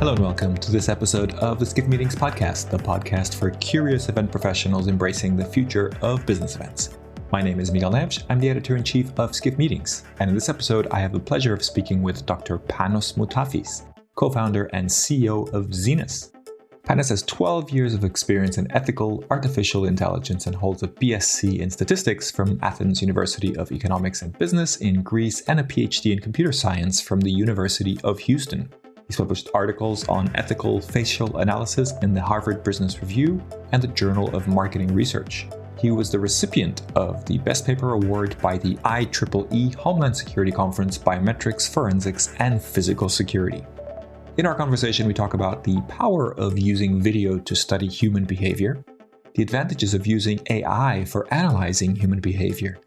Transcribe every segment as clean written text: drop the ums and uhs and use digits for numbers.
Hello and welcome to this episode of the Skift Meetings Podcast, the podcast for curious event professionals embracing the future of business events. My name is Miguel Neves. I'm the editor-in-chief of Skift Meetings. And in this episode, I have the pleasure of speaking with Dr. Panos Moutafis, co-founder and CEO of Zenus. Panos has 12 years of experience in ethical artificial intelligence and holds a BSc in statistics from Athens University of Economics and Business in Greece and a PhD in computer science from the University of Houston. He's published articles on ethical facial analysis in the Harvard Business Review and the Journal of Marketing Research. He was the recipient of the Best Paper Award by the IEEE Homeland Security Conference Biometrics, Forensics, and Physical Security. In our conversation, we talk about the power of using video to study human behavior, the advantages of using AI for analyzing human behavior,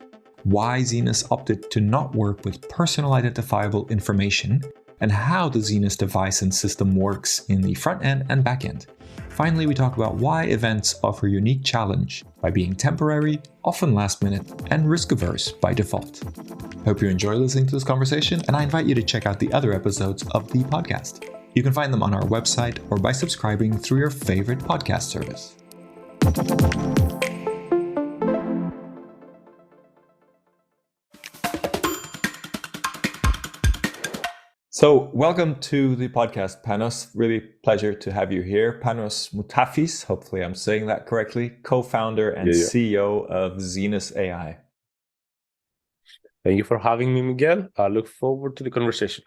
why Zenus opted to not work with personal identifiable information, and how the Zenus device and system works in the front end and back end. Finally, we talk about why events offer a unique challenge by being temporary, often last minute, and risk averse by default. Hope you enjoy listening to this conversation, and I invite you to check out the other episodes of the podcast. You can find them on our website or by subscribing through your favorite podcast service. So, welcome to the podcast, Panos. Really pleasure to have you here. Panos Moutafis, hopefully I'm saying that correctly, co-founder and CEO of Zenus AI. Thank you for having me, Miguel. I look forward to the conversation.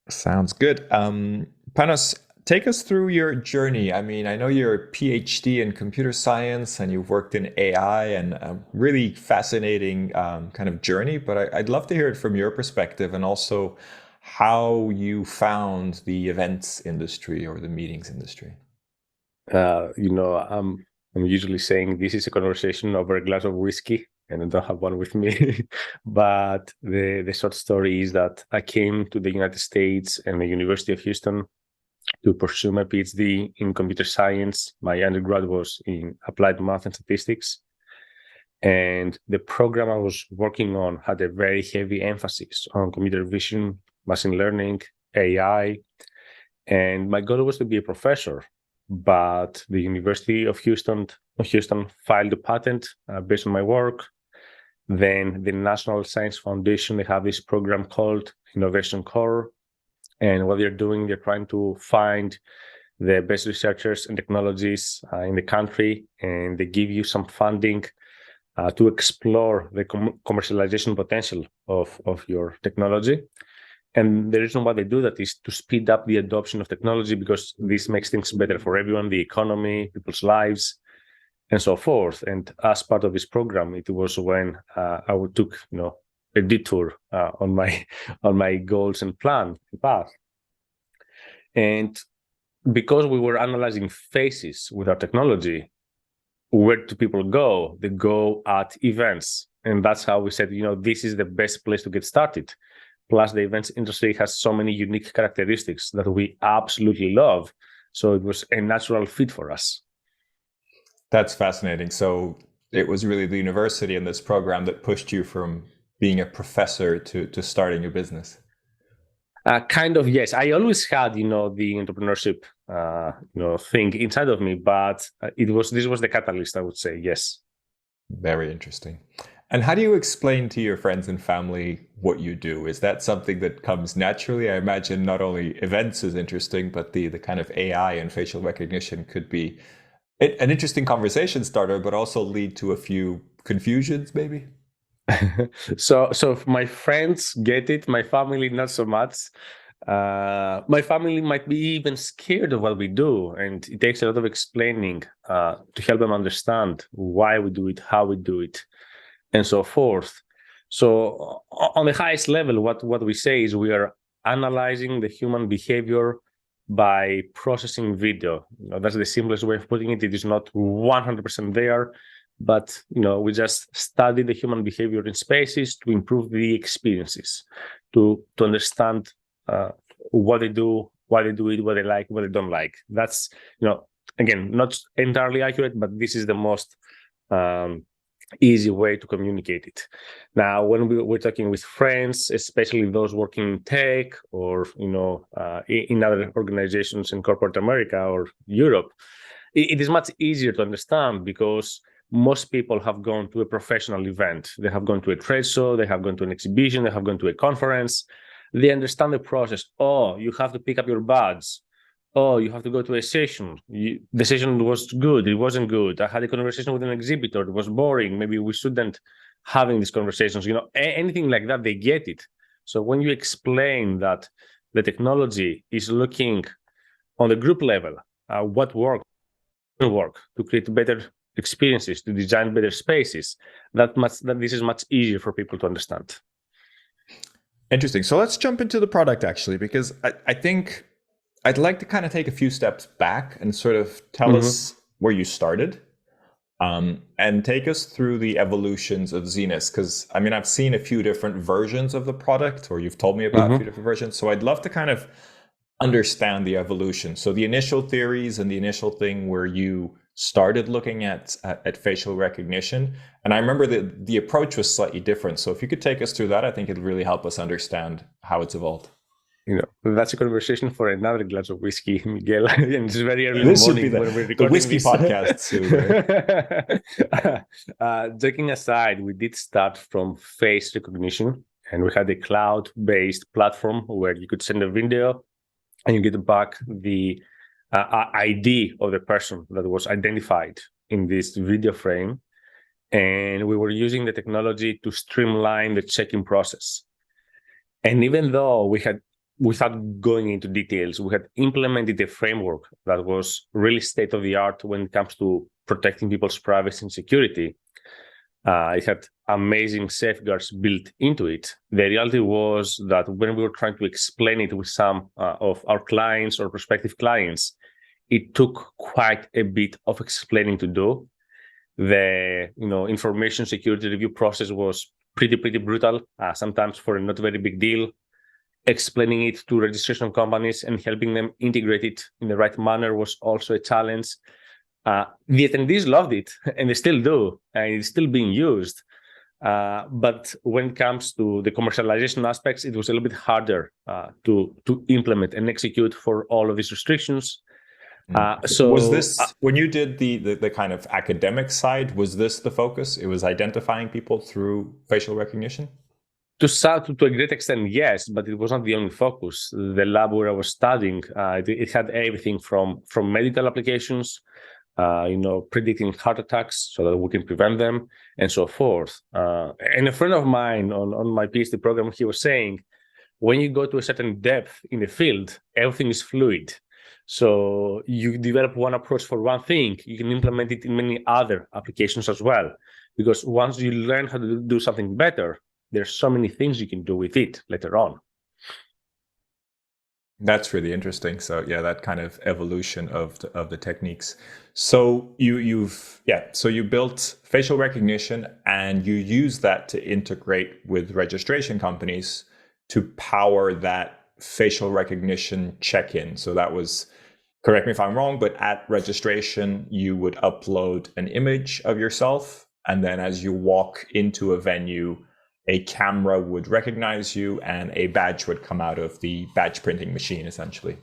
Sounds good. Panos, take us through your journey. I mean, I know you're a PhD in computer science and you've worked in AI and a really fascinating kind of journey, but I'd love to hear it from your perspective and also how you found the events industry or the meetings industry. I'm usually saying this is a conversation over a glass of whiskey, and I don't have one with me. But the short story is that I came to the United States and the University of Houston to pursue my PhD in computer science. My undergrad was in applied math and statistics. And the program I was working on had a very heavy emphasis on computer vision, machine learning, AI, and my goal was to be a professor. But the University of Houston filed a patent based on my work. Then the National Science Foundation, they have this program called Innovation Core. And what they're doing, they're trying to find the best researchers and technologies in the country, and they give you some funding to explore the commercialization potential of your technology. And the reason why they do that is to speed up the adoption of technology, because this makes things better for everyone, the economy, people's lives, and so forth. And as part of this program, it was when I took a detour on my goals and path. And because we were analyzing faces with our technology, where do people go? They go at events. And that's how we said, this is the best place to get started. Plus, the events industry has so many unique characteristics that we absolutely love. So it was a natural fit for us. That's fascinating. So it was really the university and this program that pushed you from being a professor to starting a business. Kind of, yes. I always had, the entrepreneurship, thing inside of me, but this was the catalyst, I would say. Yes. Very interesting. And how do you explain to your friends and family what you do? Is that something that comes naturally? I imagine not only events is interesting, but the kind of AI and facial recognition could be an interesting conversation starter, but also lead to a few confusions, maybe? So my friends get it, my family not so much. My family might be even scared of what we do, and it takes a lot of explaining to help them understand why we do it, how we do it, and so forth. So on the highest level, what we say is we are analyzing the human behavior by processing video. That's the simplest way of putting it. It is not 100% there, but we just study the human behavior in spaces to improve the experiences, to understand what they do, why they do it, what they like, what they don't like. That's again not entirely accurate, but this is the most easy way to communicate it. Now, when we're talking with friends, especially those working in tech or in other organizations in corporate America or Europe, it is much easier to understand because most people have gone to a professional event. They have gone to a trade show, they have gone to an exhibition, they have gone to a conference. They understand the process. Oh, you have to pick up your badge. Oh, you have to go to a session. The session was good. It wasn't good. I had a conversation with an exhibitor. It was boring. Maybe we shouldn't having these conversations. Anything like that, they get it. So when you explain that the technology is looking on the group level, what work to create better experiences, to design better spaces, that this is much easier for people to understand. Interesting. So let's jump into the product actually, because I think I'd like to kind of take a few steps back and sort of tell us where you started, and take us through the evolutions of Zenus. Because I mean, I've seen a few different versions of the product, or you've told me about a few different versions. So I'd love to kind of understand the evolution. So the initial theories and the initial thing where you started looking at facial recognition. And I remember that the approach was slightly different. So if you could take us through that, I think it'd really help us understand how it's evolved. That's a conversation for another glass of whiskey, Miguel. And it's very early in the morning when we're recording the whiskey this podcast too, right? Joking aside, we did start from face recognition, and we had a cloud-based platform where you could send a video and you get back the ID of the person that was identified in this video frame. And we were using the technology to streamline the check-in process. And even though without going into details, we had implemented a framework that was really state-of-the-art when it comes to protecting people's privacy and security. It had amazing safeguards built into it. The reality was that when we were trying to explain it with some of our clients or prospective clients, it took quite a bit of explaining to do. The information security review process was pretty brutal, sometimes for a not very big deal. Explaining it to registration companies and helping them integrate it in the right manner was also a challenge. The attendees loved it, and they still do, and it's still being used. But when it comes to the commercialization aspects, it was a little bit harder to implement and execute for all of these restrictions. So was this, when you did the kind of academic side, was this the focus? It was identifying people through facial recognition? To a great extent, yes, but it was not the only focus. The lab where I was studying, it had everything from medical applications, predicting heart attacks so that we can prevent them, and so forth. And a friend of mine on my PhD program, he was saying, when you go to a certain depth in the field, everything is fluid. So you develop one approach for one thing, you can implement it in many other applications as well. Because once you learn how to do something better, there's so many things you can do with it later on. That's really interesting. So yeah, that kind of evolution of the techniques. So you built facial recognition and you use that to integrate with registration companies to power that facial recognition check-in. So that was, correct me if I'm wrong, but at registration, you would upload an image of yourself. And then as you walk into a venue, a camera would recognize you and a badge would come out of the badge printing machine, essentially.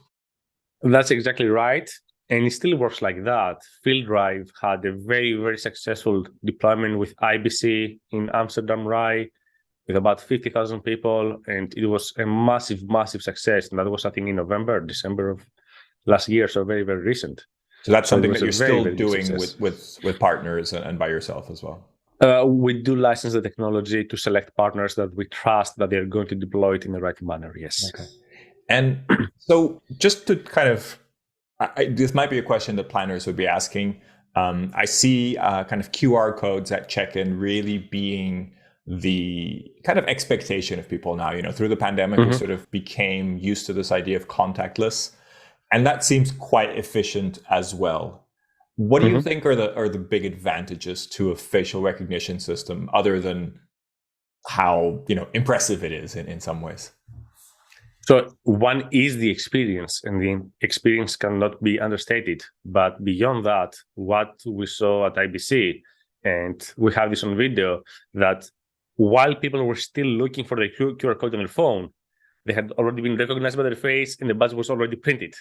That's exactly right. And it still works like that. FieldDrive had a very, very successful deployment with IBC in Amsterdam Rai with about 50,000 people. And it was a massive, massive success. And that was, I think, in December of last year. So very, very recent. So that's something that you're still doing with partners and by yourself as well. We do license the technology to select partners that we trust that they're going to deploy it in the right manner. Yes. Okay. And so just to kind of, this might be a question that planners would be asking. I see kind of QR codes at check-in really being the kind of expectation of people now. Through the pandemic, we sort of became used to this idea of contactless, and that seems quite efficient as well. What do you think are the big advantages to a facial recognition system, other than how impressive it is in some ways? So one is the experience, and the experience cannot be understated. But beyond that, what we saw at IBC and we have this on video, that while people were still looking for the QR code on their phone, they had already been recognized by their face and the badge was already printed.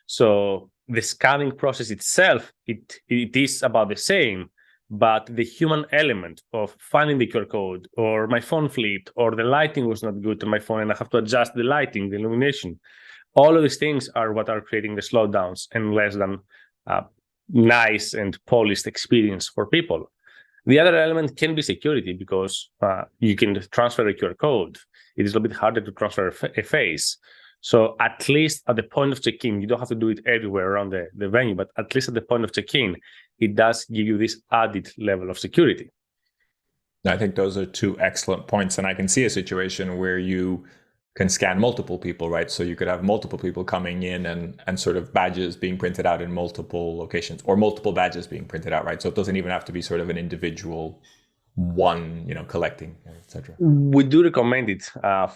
So the scanning process itself, it is about the same, but the human element of finding the QR code, or my phone flipped, or the lighting was not good on my phone and I have to adjust the lighting, the illumination, all of these things are what are creating the slowdowns and less than nice and polished experience for people. The other element can be security, because you can transfer a QR code. It is a little bit harder to transfer a face. So at least at the point of check-in, you don't have to do it everywhere around the venue, but at least at the point of check-in, it does give you this added level of security. I think those are two excellent points. And I can see a situation where you can scan multiple people, right? So you could have multiple people coming in and sort of badges being printed out in multiple locations, or multiple badges being printed out, right? So it doesn't even have to be sort of an individual one, collecting, etc. We do recommend it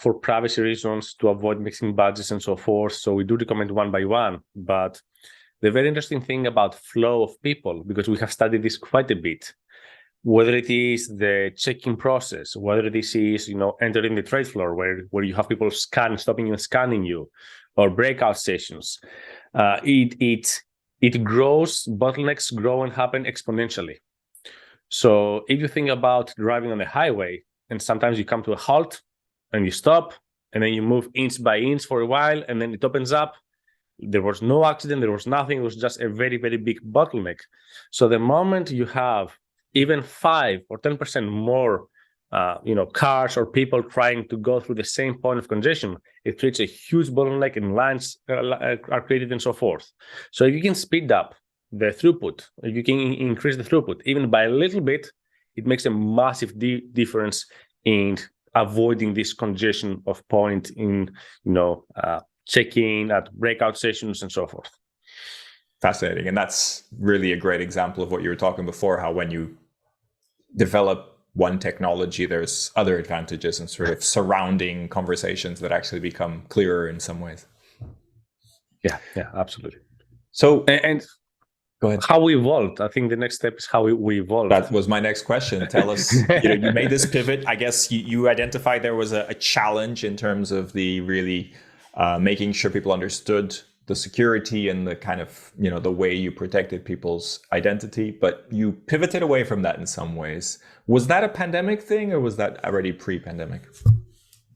for privacy reasons, to avoid mixing badges and so forth. So we do recommend one by one. But the very interesting thing about flow of people, because we have studied this quite a bit, whether it is the check-in process, whether this is, entering the trade floor where you have people stopping you and scanning you, or breakout sessions, it grows, bottlenecks grow and happen exponentially. So if you think about driving on the highway, and sometimes you come to a halt and you stop, and then you move inch by inch for a while, and then it opens up. There was no accident, there was nothing, it was just a very, very big bottleneck. So the moment you have even 5 or 10% more, cars or people trying to go through the same point of congestion, it creates a huge bottleneck, and lines are created and so forth. So if you can speed up the throughput, if you can increase the throughput even by a little bit, it makes a massive difference in avoiding this congestion of point in, check-in, at breakout sessions and so forth. Fascinating. And that's really a great example of what you were talking before, how when you develop one technology, there's other advantages and sort of surrounding conversations that actually become clearer in some ways. Yeah, absolutely. So, and go ahead. How we evolved. I think the next step is how we evolved. That was my next question. Tell us, you made this pivot. I guess you identified there was a challenge in terms of the really making sure people understood the security and the kind of, the way you protected people's identity, but you pivoted away from that in some ways. Was that a pandemic thing, or was that already pre-pandemic?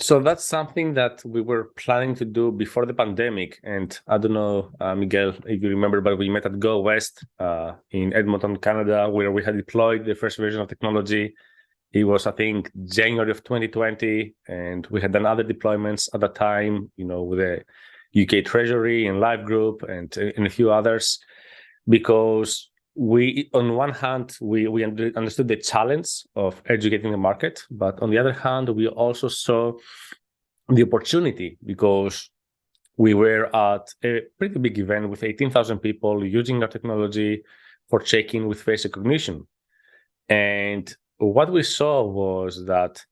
So that's something that we were planning to do before the pandemic. And I don't know, Miguel, if you remember, but we met at Go West in Edmonton, Canada, where we had deployed the first version of technology. It was, I think, January of 2020. And we had done other deployments at that time, with the UK Treasury and Live Group and a few others, because we, on one hand, we understood the challenge of educating the market, but on the other hand, we also saw the opportunity, because we were at a pretty big event with 18,000 people using our technology for check-in with face recognition. And what we saw was that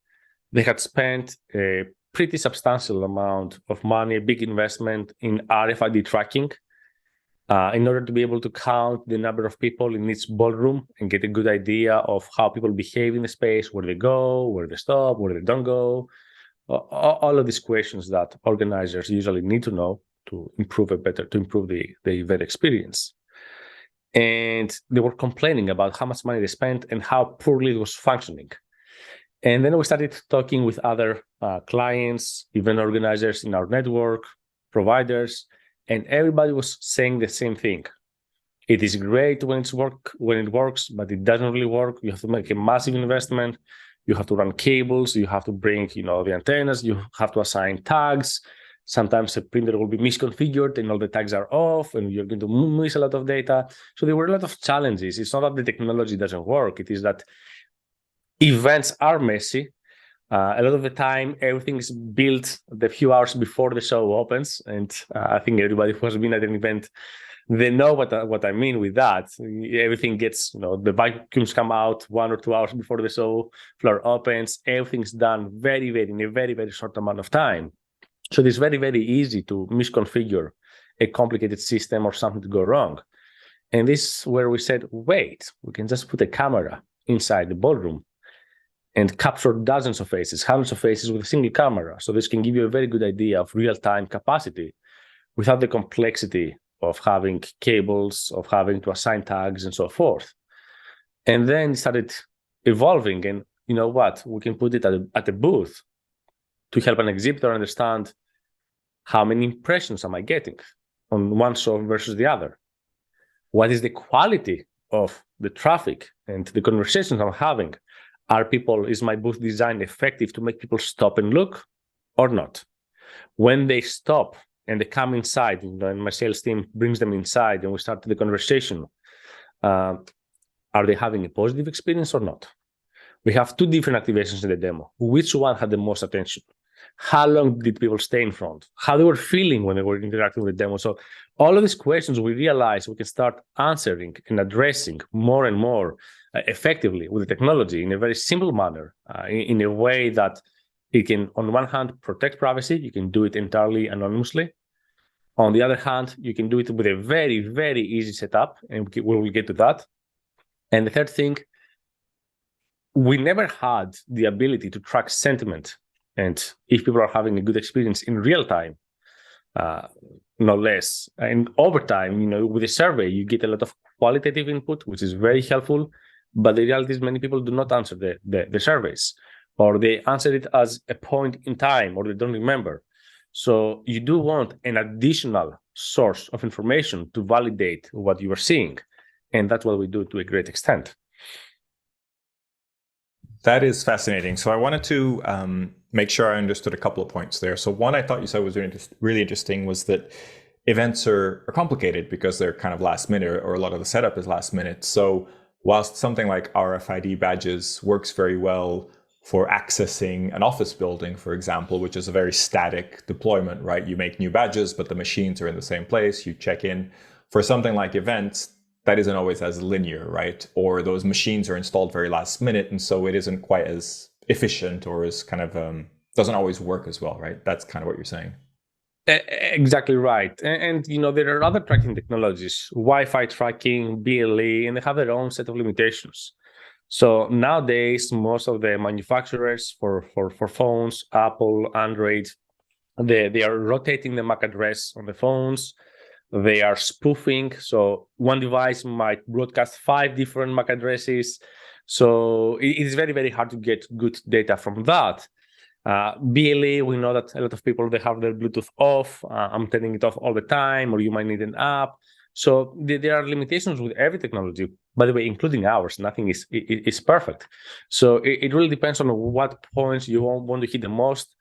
they had spent a pretty substantial amount of money, a big investment in RFID tracking, in order to be able to count the number of people in each ballroom and get a good idea of how people behave in the space, where they go, where they stop, where they don't go. All of these questions that organizers usually need to know to improve the event experience. And they were complaining about how much money they spent and how poorly it was functioning. And then we started talking with other clients, event organizers in our network, providers, and everybody was saying the same thing. It is great when it works, but it doesn't really work. You have to make a massive investment. You have to run cables. You have to bring, the antennas. You have to assign tags. Sometimes a printer will be misconfigured and all the tags are off, and you're going to miss a lot of data. So there were a lot of challenges. It's not that the technology doesn't work. It is that events are messy. A lot of the time, everything is built the few hours before the show opens. And I think everybody who has been at an event, they know what I mean with that. Everything gets, the vacuums come out 1 or 2 hours before the show floor opens. Everything's done in a very, very short amount of time. So it's very, very easy to misconfigure a complicated system or something to go wrong. And this is where we said, wait, we can just put a camera inside the ballroom and capture dozens of faces, hundreds of faces with a single camera. So this can give you a very good idea of real-time capacity without the complexity of having cables, of having to assign tags and so forth. And then it started evolving, and you know what? We can put it at a booth to help an exhibitor understand how many impressions am I getting on one show versus the other. What is the quality of the traffic and the conversations I'm having? Is my booth design effective to make people stop and look or not? When they stop and they come inside, and my sales team brings them inside and we start the conversation, are they having a positive experience or not? We have two different activations in the demo. Which one had the most attention? How long did people stay in front? How they were feeling when they were interacting with the demo? So all of these questions we realize we can start answering and addressing more and more effectively with the technology in a very simple manner, in a way that it can, on one hand, protect privacy. You can do it entirely anonymously. On the other hand, you can do it with a very, very easy setup, and we will get to that. And the third thing, we never had the ability to track sentiment and if people are having a good experience in real time, no less. And over time, with a survey, you get a lot of qualitative input, which is very helpful. But the reality is many people do not answer the surveys, or they answer it as a point in time, or they don't remember. So you do want an additional source of information to validate what you are seeing. And that's what we do to a great extent. That is fascinating. So I wanted to make sure I understood a couple of points there. So one I thought you said was really interesting was that events are complicated because they're kind of last minute, or a lot of the setup is last minute. So whilst something like RFID badges works very well for accessing an office building, for example, which is a very static deployment, right? You make new badges, but the machines are in the same place. You check in. For something like events, that isn't always as linear, right? Or those machines are installed very last minute, and so it isn't quite as efficient, or as kind of doesn't always work as well, right? That's kind of what you're saying. Exactly right. And there are other tracking technologies, Wi-Fi tracking, BLE, and they have their own set of limitations. So nowadays, most of the manufacturers for phones, Apple, Android, they are rotating the MAC address on the phones. They are spoofing. So one device might broadcast 5 different MAC addresses. So it is very, very hard to get good data from that. BLE, we know that a lot of people, they have their Bluetooth off. I'm turning it off all the time, or you might need an app. So there are limitations with every technology, by the way, including ours. Nothing is perfect. So it really depends on what points you want to hit the most.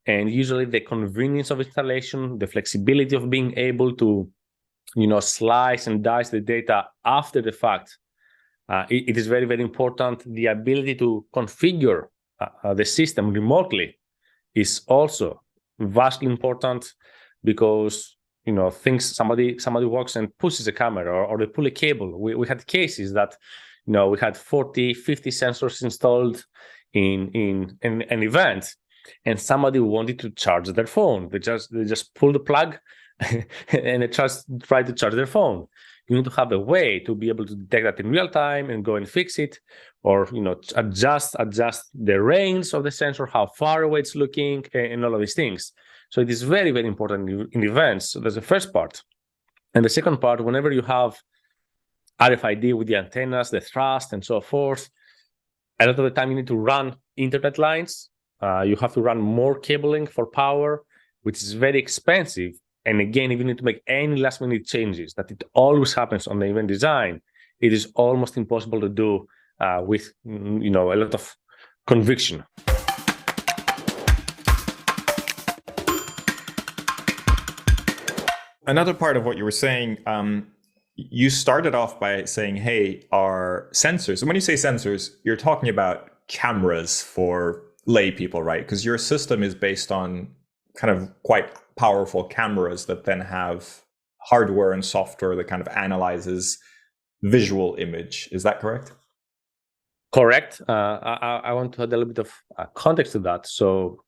And usually the convenience of installation, the flexibility of being able to slice and dice the data after the fact. It is very, very important. The ability to configure the system remotely is also vastly important, because somebody walks and pushes a camera, or they pull a cable. We had cases that we had 40, 50 sensors installed in an event, and somebody wanted to charge their phone. They just pull the plug and they just try to charge their phone. You need to have a way to be able to detect that in real time and go and fix it, or adjust the range of the sensor, how far away it's looking, and all of these things. So it is very, very important in events. So that's the first part. And the second part, whenever you have RFID with the antennas, the thrust, and so forth, a lot of the time you need to run internet lines. You have to run more cabling for power, which is very expensive. And again, if you need to make any last-minute changes, that it always happens on the event design, it is almost impossible to do with a lot of conviction. Another part of what you were saying, you started off by saying, hey, our sensors, and when you say sensors, you're talking about cameras for lay people, right? Because your system is based on kind of quite powerful cameras that then have hardware and software that kind of analyzes visual image. Is that correct? Correct. I want to add a little bit of context to that. So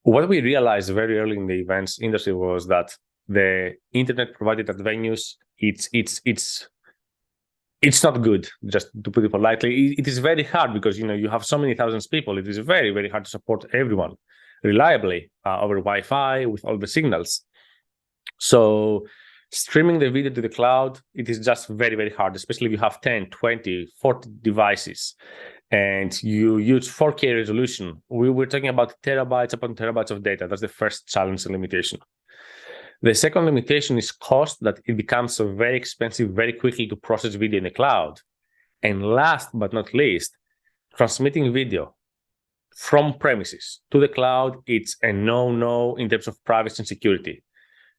what we realized very early in the events industry was that the internet provided at venues, it's It's not good, just to put it politely. It is very hard because you have so many thousands of people. It is very, very hard to support everyone reliably over Wi-Fi with all the signals. So streaming the video to the cloud, it is just very, very hard, especially if you have 10, 20, 40 devices and you use 4K resolution. We were talking about terabytes upon terabytes of data. That's the first challenge and limitation. The second limitation is cost, that it becomes very expensive very quickly to process video in the cloud. And last but not least, transmitting video from premises to the cloud, it's a no-no in terms of privacy and security.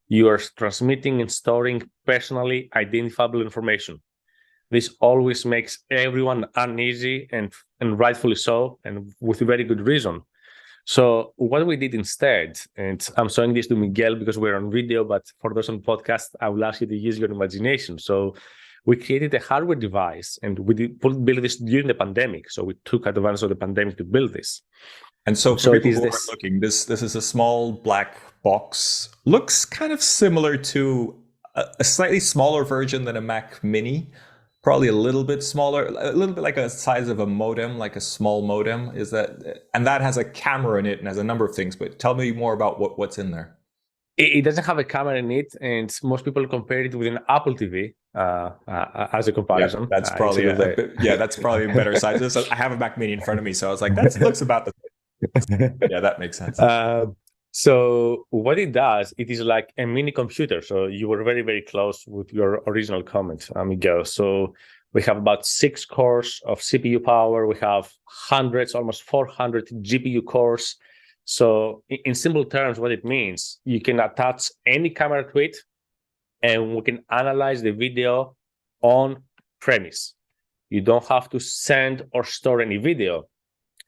You are transmitting and storing personally identifiable information. This always makes everyone uneasy, and rightfully so, and with a very good reason. So what we did instead, and I'm showing this to Miguel because we're on video, but for those on podcast, I will ask you to use your imagination. So we created a hardware device, and we build this during the pandemic. So we took advantage of the pandemic to build this. And so for people who are looking, this is a small black box. Looks kind of similar to a slightly smaller version than a Mac Mini. Probably a little bit smaller, a little bit like a size of a modem, like a small modem. And that has a camera in it and has a number of things. But tell me more about what's in there. It doesn't have a camera in it, and most people compare it with an Apple TV as a comparison. Yeah, that's probably that's probably a better size. So I have a Mac Mini in front of me, so I was like, that looks about the same. Yeah, that makes sense. So what it does, it is like a mini computer. So you were very, very close with your original comment, Miguel. So we have about 6 cores of CPU power. We have hundreds, almost 400 GPU cores. So in simple terms, what it means, you can attach any camera to it, and we can analyze the video on premise. You don't have to send or store any video.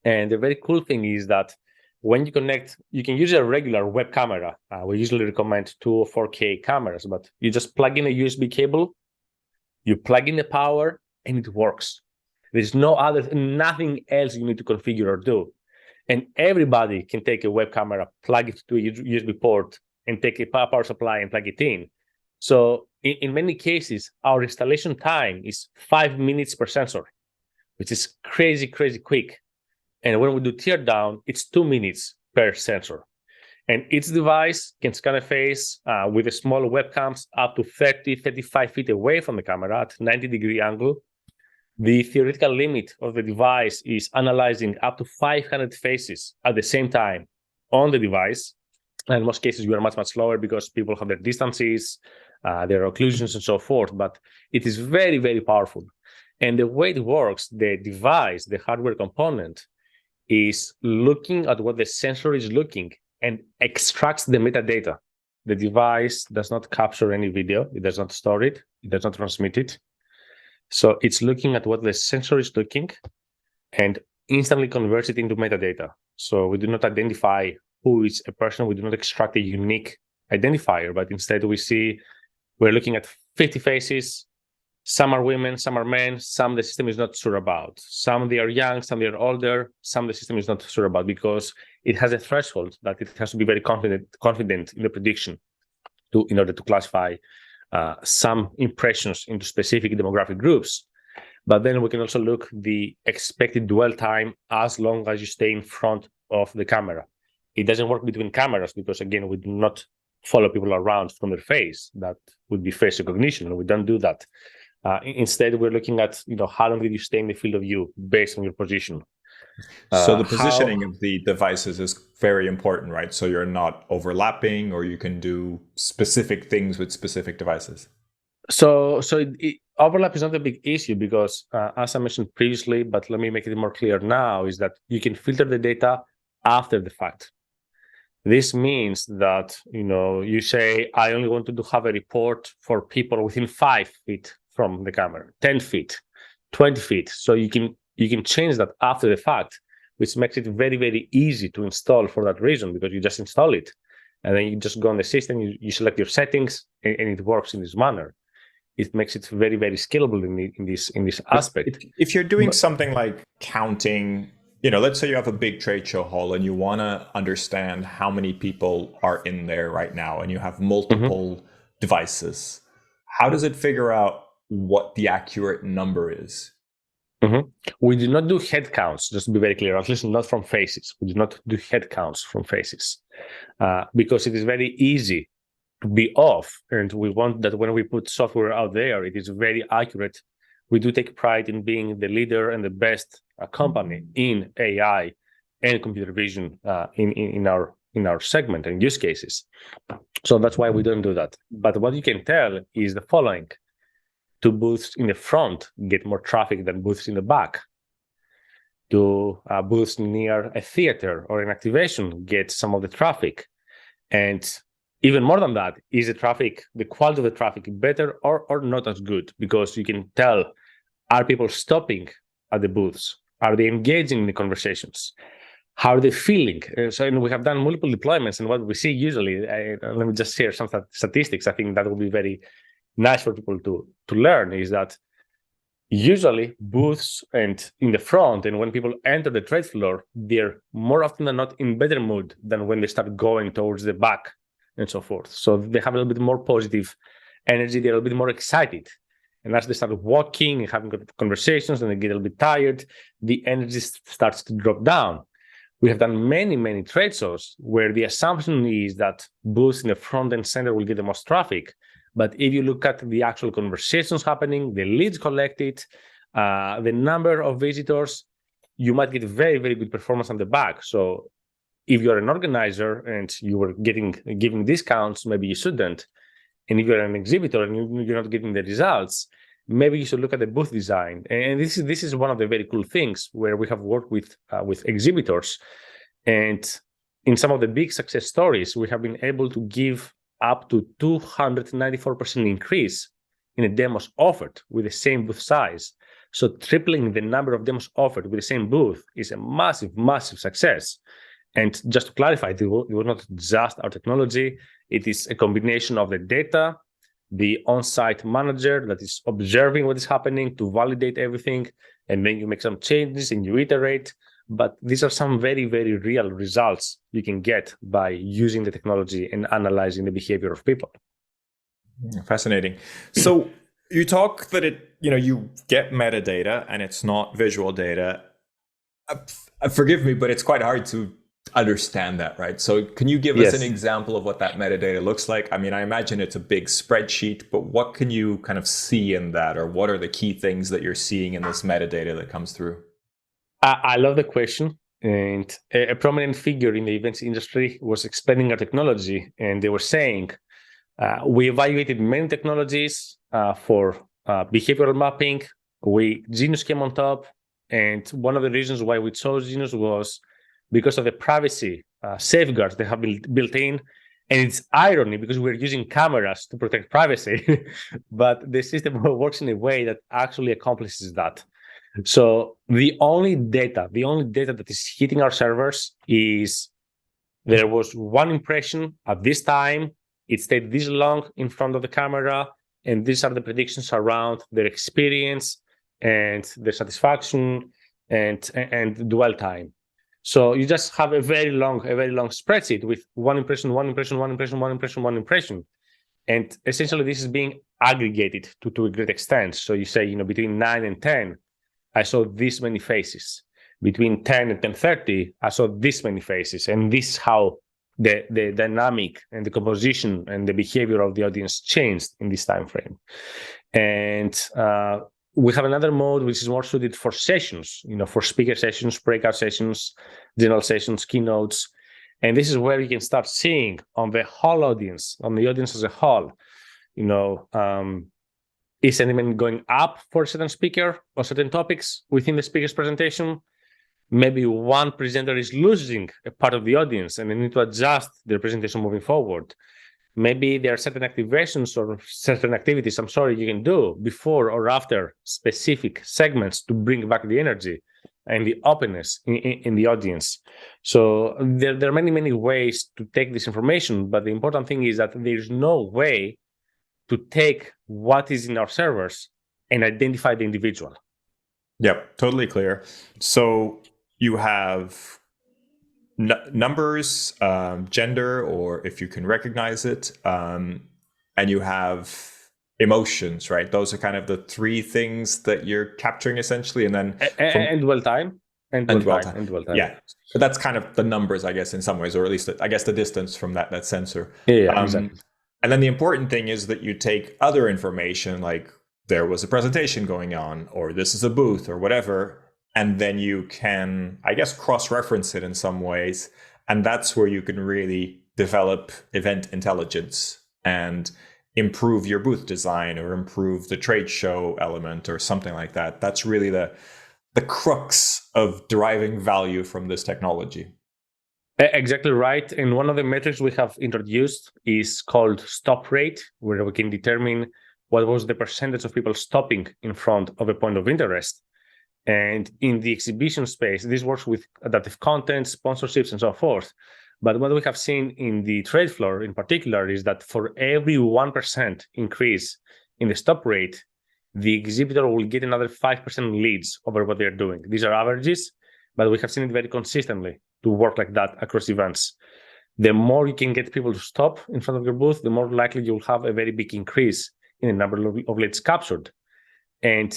And the very cool thing is that when you connect, you can use a regular web camera. We usually recommend 2 or 4K cameras, but you just plug in a USB cable, you plug in the power, and it works. There's nothing else you need to configure or do. And everybody can take a web camera, plug it to a USB port, and take a power supply and plug it in. So in many cases, our installation time is 5 minutes per sensor, which is crazy, crazy quick. And when we do teardown, it's 2 minutes per sensor. And each device can scan a face with a small webcams up to 30, 35 feet away from the camera at 90-degree angle. The theoretical limit of the device is analyzing up to 500 faces at the same time on the device. And in most cases, we are much, much slower because people have their distances, their occlusions, and so forth. But it is very, very powerful. And the way it works, the device, the hardware component, is looking at what the sensor is looking and extracts the metadata. The device does not capture any video. It does not store it. It does not transmit it. So it's looking at what the sensor is looking and instantly converts it into metadata. So we do not identify who is a person. We do not extract a unique identifier, but instead we're looking at 50 faces. Some are women, some are men, some the system is not sure about. Some they are young, some they are older, some the system is not sure about because it has a threshold that it has to be very confident in the prediction in order to classify some impressions into specific demographic groups. But then we can also look the expected dwell time as long as you stay in front of the camera. It doesn't work between cameras because, again, we do not follow people around from their face. That would be face recognition, and we don't do that. Instead, we're looking at how long did you stay in the field of view based on your position. So the positioning of the devices is very important, right? So you're not overlapping, or you can do specific things with specific devices. So overlap is not a big issue because, as I mentioned previously, but let me make it more clear now, is that you can filter the data after the fact. This means that you say, I only wanted to have a report for people within 5 feet from the camera, 10 feet, 20 feet. So you can change that after the fact, which makes it very, very easy to install for that reason, because you just install it and then you just go on the system, you select your settings, and it works in this manner. It makes it very, very scalable in this aspect. If you're doing something like counting, let's say you have a big trade show hall and you want to understand how many people are in there right now, and you have multiple devices. How does it figure out what the accurate number is? Mm-hmm. We do not do head counts, just to be very clear, at least not from faces. We do not do head counts from faces because it is very easy to be off. And we want that when we put software out there, it is very accurate. We do take pride in being the leader and the best company in AI and computer vision in our segment and use cases. So that's why we don't do that. But what you can tell is the following. Two booths in the front get more traffic than booths in the back. Two booths near a theater or an activation get some of the traffic. And even more than that, is the quality of the traffic better or not as good? Because you can tell, are people stopping at the booths? Are they engaging in the conversations? How are they feeling? And we have done multiple deployments, and what we see usually, let me just share some statistics. I think that will be very nice for people to learn, is that usually booths and in the front, and when people enter the trade floor, they're more often than not in better mood than when they start going towards the back and so forth. So they have a little bit more positive energy, they're a little bit more excited. And as they start walking and having conversations and they get a little bit tired, the energy starts to drop down. We have done many, many trade shows where the assumption is that booths in the front and center will get the most traffic. But if you look at the actual conversations happening, the leads collected, the number of visitors, you might get very, very good performance on the back. So if you're an organizer and you were giving discounts, maybe you shouldn't. And if you're an exhibitor and you're not getting the results, maybe you should look at the booth design. And this is one of the very cool things where we have worked with exhibitors. And in some of the big success stories, we have been able to give up to 294% increase in the demos offered with the same booth size. So tripling the number of demos offered with the same booth is a massive, massive success. And just to clarify, it was not just our technology. It is a combination of the data, the on-site manager that is observing what is happening to validate everything, and then you make some changes and you iterate. But these are some very, very real results you can get by using the technology and analyzing the behavior of people. Fascinating. So you talk that you get metadata and it's not visual data. Forgive me, but it's quite hard to understand that, right? So can you give us an example of what that metadata looks like? I mean, I imagine it's a big spreadsheet, but what can you kind of see in that, or what are the key things that you're seeing in this metadata that comes through? I love the question. And a prominent figure in the events industry was explaining our technology, and they were saying, we evaluated many technologies for behavioral mapping. Zenus came on top. And one of the reasons why we chose Zenus was because of the privacy safeguards they have built in. And it's irony because we're using cameras to protect privacy, but the system works in a way that actually accomplishes that. So the only data that is hitting our servers is there was one impression at this time, it stayed this long in front of the camera, and these are the predictions around their experience and their satisfaction and dwell time. So you just have a very long spreadsheet with one impression. And essentially this is being aggregated to a great extent. So you say, between 9 and 10, I saw this many faces. Between 10 and 10:30, I saw this many faces. And this is how the dynamic and the composition and the behavior of the audience changed in this time frame. And we have another mode which is more suited for sessions, for speaker sessions, breakout sessions, general sessions, keynotes. And this is where you can start seeing on the whole audience, on the audience as a whole, is sentiment going up for a certain speaker or certain topics within the speaker's presentation? Maybe one presenter is losing a part of the audience and they need to adjust their presentation moving forward. Maybe there are certain activations or certain activities, you can do before or after specific segments to bring back the energy and the openness in the audience. So there are many, many ways to take this information, but the important thing is that there's no way to take what is in our servers and identify the individual. Yep, totally clear. So you have numbers, gender, or if you can recognize it, and you have emotions, right? Those are kind of the three things that you're capturing essentially. And then and dwell time. And dwell time. Yeah. But that's kind of the numbers, I guess, in some ways, or at least I guess the distance from that sensor. Yeah, exactly. And then the important thing is that you take other information, like there was a presentation going on, or this is a booth, or whatever, and then you can, I guess, cross-reference it in some ways. And that's where you can really develop event intelligence and improve your booth design or improve the trade show element or something like that. That's really the crux of deriving value from this technology. Exactly right. And one of the metrics we have introduced is called stop rate, where we can determine what was the percentage of people stopping in front of a point of interest. And in the exhibition space, this works with adaptive content, sponsorships, and so forth. But what we have seen in the trade floor in particular is that for every 1% increase in the stop rate, the exhibitor will get another 5% leads over what they're doing. These are averages, but we have seen it very consistently to work like that across events. The more you can get people to stop in front of your booth, the more likely you'll have a very big increase in the number of leads captured. And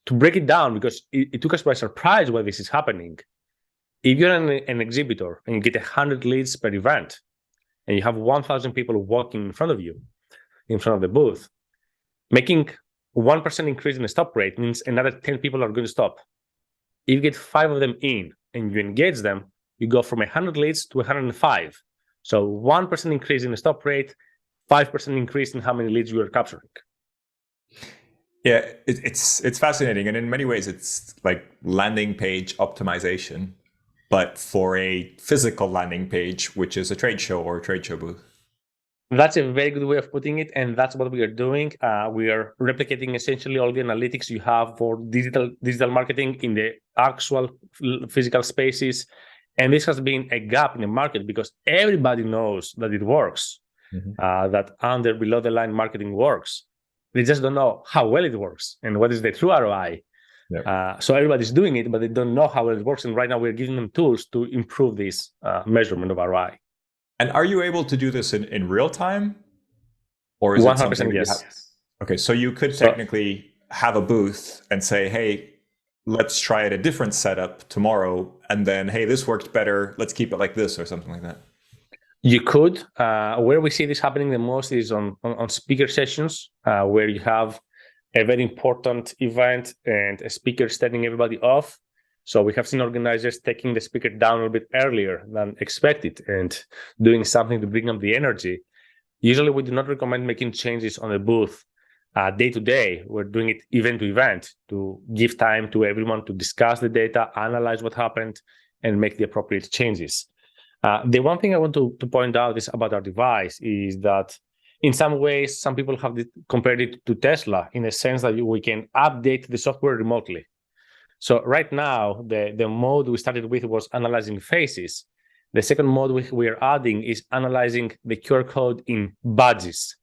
to break it down, because it took us by surprise why this is happening, if you're an exhibitor and you get 100 leads per event, and you have 1,000 people walking in front of you, in front of the booth, making 1% increase in the stop rate means another 10 people are going to stop. If you get 5 of them in and you engage them, you go from 100 leads to 105. So 1% increase in the stop rate, 5% increase in how many leads you are capturing. Yeah, it's fascinating. And in many ways, it's like landing page optimization, but for a physical landing page, which is a trade show or a trade show booth. That's a very good way of putting it. And that's what we are doing. We are replicating essentially all the analytics you have for digital marketing in the actual physical spaces. And this has been a gap in the market because everybody knows that it works, that below the line marketing works. They just don't know how well it works and what is the true ROI. Yep. So everybody's doing it, but they don't know how well it works. And right now we're giving them tools to improve this measurement of ROI. And are you able to do this in real time? Or is 100% yes. Okay, so you could technically have a booth and say, hey, let's try it a different setup tomorrow. And then, hey, this worked better. Let's keep it like this or something like that. You could. Where we see this happening the most is on speaker sessions, where you have a very important event and a speaker standing everybody off. So we have seen organizers taking the speaker down a little bit earlier than expected and doing something to bring up the energy. Usually we do not recommend making changes on the booth day to day. We're doing it event to event to give time to everyone to discuss the data, analyze what happened, and make the appropriate changes. The one thing I want to point out is about our device is that in some ways, some people have compared it to Tesla in a sense that we can update the software remotely. So right now, the mode we started with was analyzing faces. The second mode we are adding is analyzing the QR code in badges.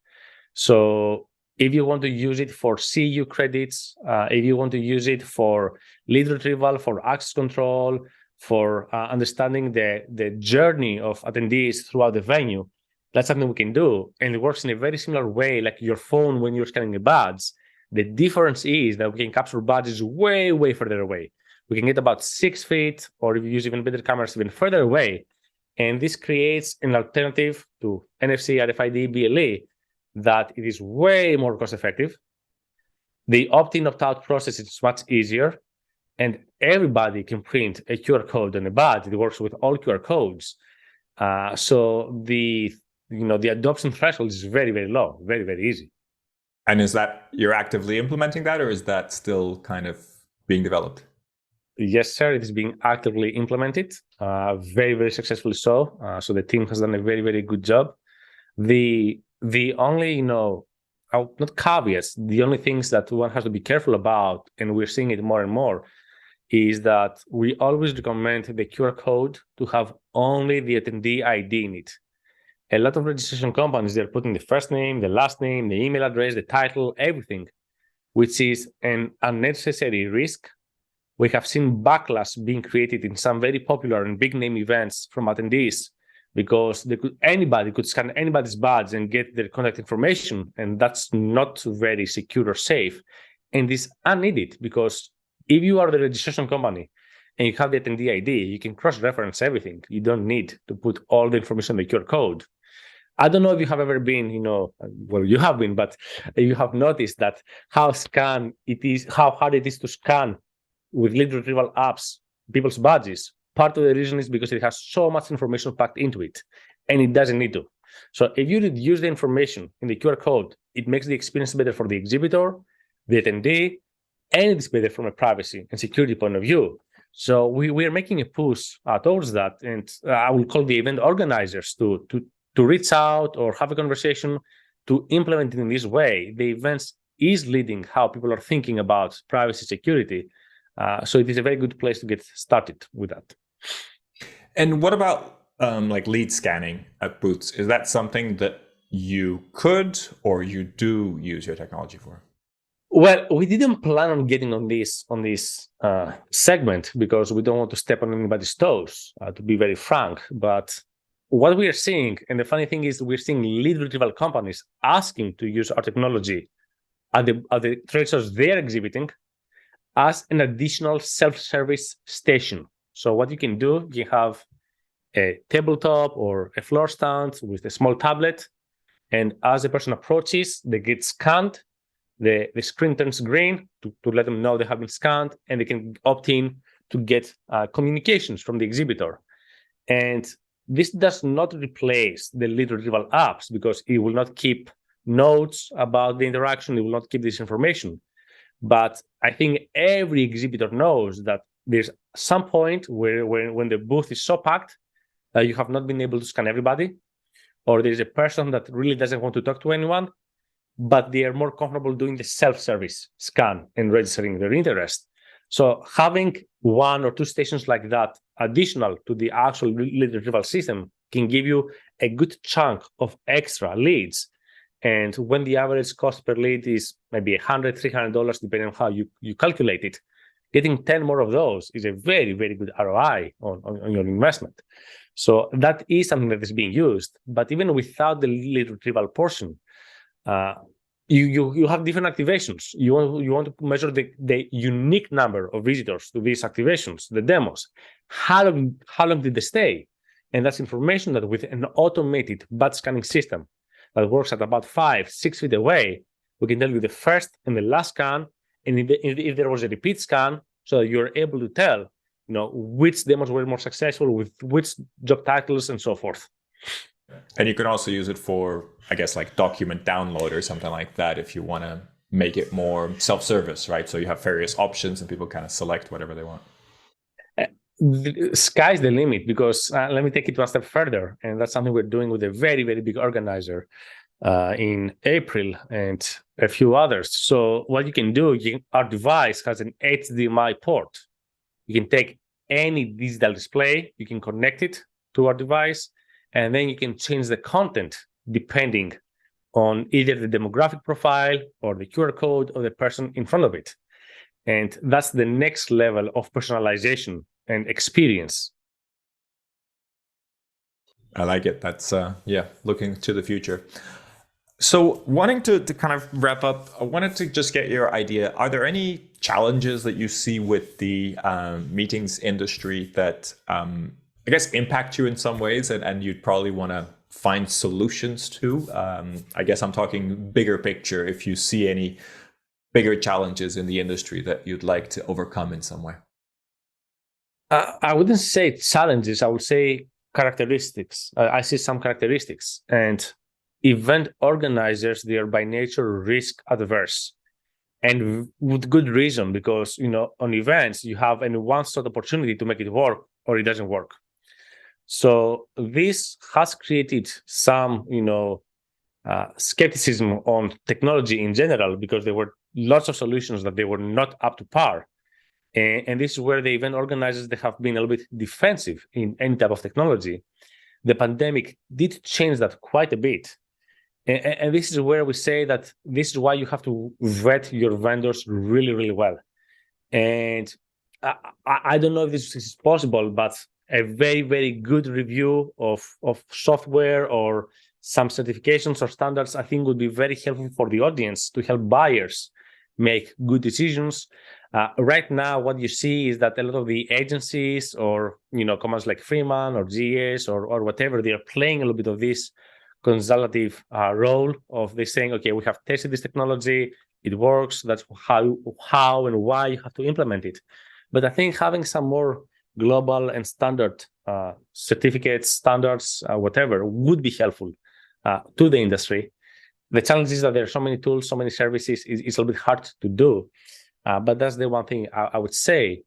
So if you want to use it for CU credits, if you want to use it for lead retrieval, for access control, for understanding the journey of attendees throughout the venue, that's something we can do. And it works in a very similar way like your phone when you're scanning a badge. The difference is that we can capture badges way, way further away. We can get about 6 feet, or if you use even better cameras, even further away. And this creates an alternative to NFC, RFID, BLE that it is way more cost effective. The opt-in, opt-out process is much easier. And everybody can print a QR code on a badge. It works with all QR codes. So the adoption threshold is very, very low, very, very easy. And is that you're actively implementing that, or is that still kind of being developed? Yes, sir. It is being actively implemented, very, very successfully so. So the team has done a very, very good job. The only, not caveats, the only things that one has to be careful about, and we're seeing it more and more, is that we always recommend the QR code to have only the attendee ID in it. A lot of registration companies, they're putting the first name, the last name, the email address, the title, everything, which is an unnecessary risk. We have seen backlash being created in some very popular and big name events from attendees because anybody could scan anybody's badge and get their contact information, and that's not very secure or safe. And it's unneeded, because if you are the registration company and you have the attendee ID, you can cross-reference everything. You don't need to put all the information in the QR code. I don't know if you have ever been, well, you have been, but you have noticed that how hard it is to scan with lead retrieval apps people's badges. Part of the reason is because it has so much information packed into it, and it doesn't need to. So if you reduce the information in the QR code, it makes the experience better for the exhibitor, the attendee, and it's better from a privacy and security point of view. So we are making a push towards that, and I will call the event organizers to reach out or have a conversation to implement it in this way. The events is leading how people are thinking about privacy security. So it is a very good place to get started with that. And what about like lead scanning at booths? Is that something that you could or you do use your technology for? Well, we didn't plan on getting on this segment because we don't want to step on anybody's toes, to be very frank. But what we are seeing, and the funny thing is, we're seeing lead retrieval companies asking to use our technology at the trade shows they're exhibiting as an additional self-service station. So what you can do, you have a tabletop or a floor stand with a small tablet, and as the person approaches, they get scanned. The screen turns green to let them know they have been scanned, and they can opt in to get communications from the exhibitor. And this does not replace the lead retrieval apps, because it will not keep notes about the interaction. It will not keep this information. But I think every exhibitor knows that there's some point where when the booth is so packed that you have not been able to scan everybody, or there's a person that really doesn't want to talk to anyone, but they are more comfortable doing the self-service scan and registering their interest. So having one or two stations like that additional to the actual lead retrieval system can give you a good chunk of extra leads. And when the average cost per lead is maybe $100, $300, depending on how you calculate it, getting 10 more of those is a very, very good ROI on your investment. So that is something that is being used. But even without the lead retrieval portion, you have different activations. You want to measure the unique number of visitors to these activations, the demos. How long did they stay? And that's information that with an automated badge scanning system that works at about 5-6 feet away, we can tell you the first and the last scan, and if there was a repeat scan, so you're able to tell, which demos were more successful with which job titles and so forth. And you can also use it for, I guess, like document download or something like that if you want to make it more self-service, right? So you have various options and people kind of select whatever they want. The sky's the limit, because let me take it one step further. And that's something we're doing with a very, very big organizer in April and a few others. So what you can do, our device has an HDMI port. You can take any digital display, you can connect it to our device, and then you can change the content depending on either the demographic profile or the QR code of the person in front of it. And that's the next level of personalization and experience. I like it. That's, looking to the future. So wanting to kind of wrap up, I wanted to just get your idea. Are there any challenges that you see with the meetings industry that I guess impact you in some ways and you'd probably want to find solutions to? I guess I'm talking bigger picture, if you see any bigger challenges in the industry that you'd like to overcome in some way. I wouldn't say challenges, I would say characteristics. I see some characteristics, and event organizers, they are by nature risk adverse, and with good reason, because on events you have any one shot opportunity to make it work or it doesn't work. So this has created some skepticism on technology in general, because there were lots of solutions that they were not up to par. And this is where the event organizers, they have been a little bit defensive in any type of technology. The pandemic did change that quite a bit. And this is where we say that this is why you have to vet your vendors really, really well. And I don't know if this is possible, but a very, very good review of software or some certifications or standards, I think would be very helpful for the audience to help buyers make good decisions. Right now, what you see is that a lot of the agencies or companies like Freeman or GS or whatever, they are playing a little bit of this consultative role of they saying, okay, we have tested this technology, it works, that's how and why you have to implement it. But I think having some more global and standard certificates, standards, whatever, would be helpful to the industry. The challenge is that there are so many tools, so many services, it's a little bit hard to do. But that's the one thing I would say.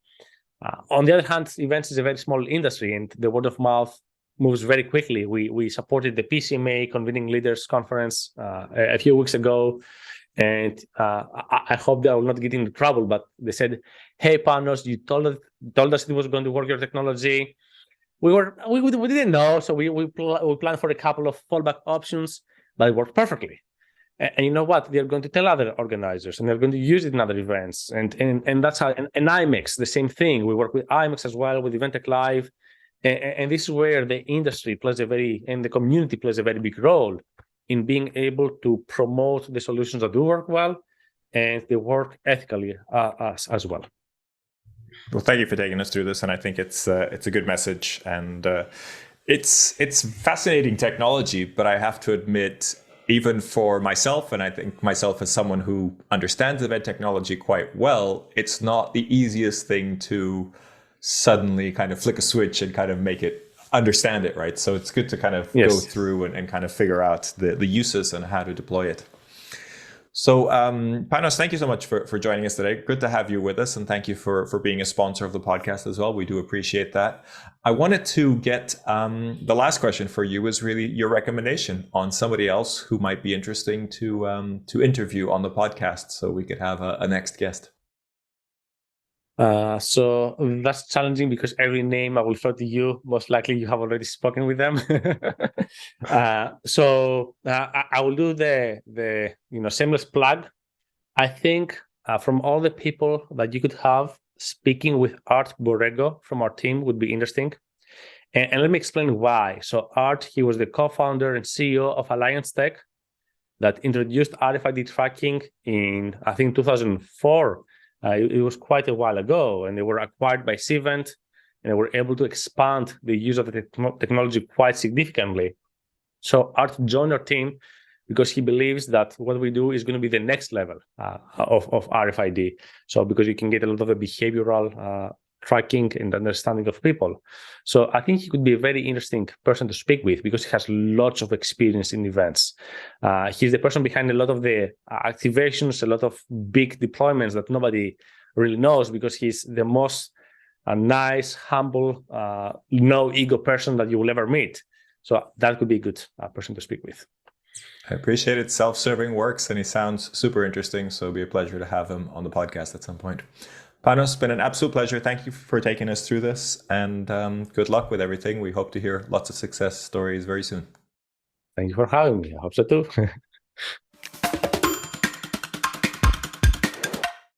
On the other hand, events is a very small industry and the word of mouth moves very quickly. We supported the PCMA Convening Leaders Conference a few weeks ago. And I hope that I will not get into trouble, but they said, hey, Panos, you told us it was going to work, your technology. We didn't know, so we planned for a couple of fallback options, but it worked perfectly. And you know what? They're going to tell other organizers, and they're going to use it in other events. And that's how. And IMEX, the same thing. We work with IMEX as well, with Eventec Live, and this is where the industry and the community plays a very big role in being able to promote the solutions that do work well, and they work ethically as well. Well, thank you for taking us through this, and I think it's a good message, and it's fascinating technology. But I have to admit, even for myself, and I think myself as someone who understands event technology quite well, it's not the easiest thing to suddenly kind of flick a switch and kind of make it understand it, right? So it's good to kind of go through and kind of figure out the uses and how to deploy it. So Panos, thank you so much for joining us today. Good to have you with us, and thank you for being a sponsor of the podcast as well. We do appreciate that. I wanted to get the last question for you is really your recommendation on somebody else who might be interesting to interview on the podcast, so we could have a next guest. So that's challenging because every name I will throw to you, most likely you have already spoken with them. So I will do the shameless plug. I think from all the people that you could have, speaking with Art Borrego from our team would be interesting. And let me explain why. So Art, he was the co-founder and CEO of Alliance Tech that introduced RFID tracking in, I think, 2004. It was quite a while ago, and they were acquired by Cvent, and they were able to expand the use of the technology quite significantly. So Art joined our team because he believes that what we do is going to be the next level of RFID. So because you can get a lot of the behavioral tracking and understanding of people. So I think he could be a very interesting person to speak with because he has lots of experience in events. He's the person behind a lot of the activations, a lot of big deployments that nobody really knows because he's the most nice, humble, no ego person that you will ever meet. So that could be a good person to speak with. I appreciate it. Self-serving works, and he sounds super interesting. So it'll be a pleasure to have him on the podcast at some point. Panos, it's been an absolute pleasure. Thank you for taking us through this, and good luck with everything. We hope to hear lots of success stories very soon. Thank you for having me. I hope so too.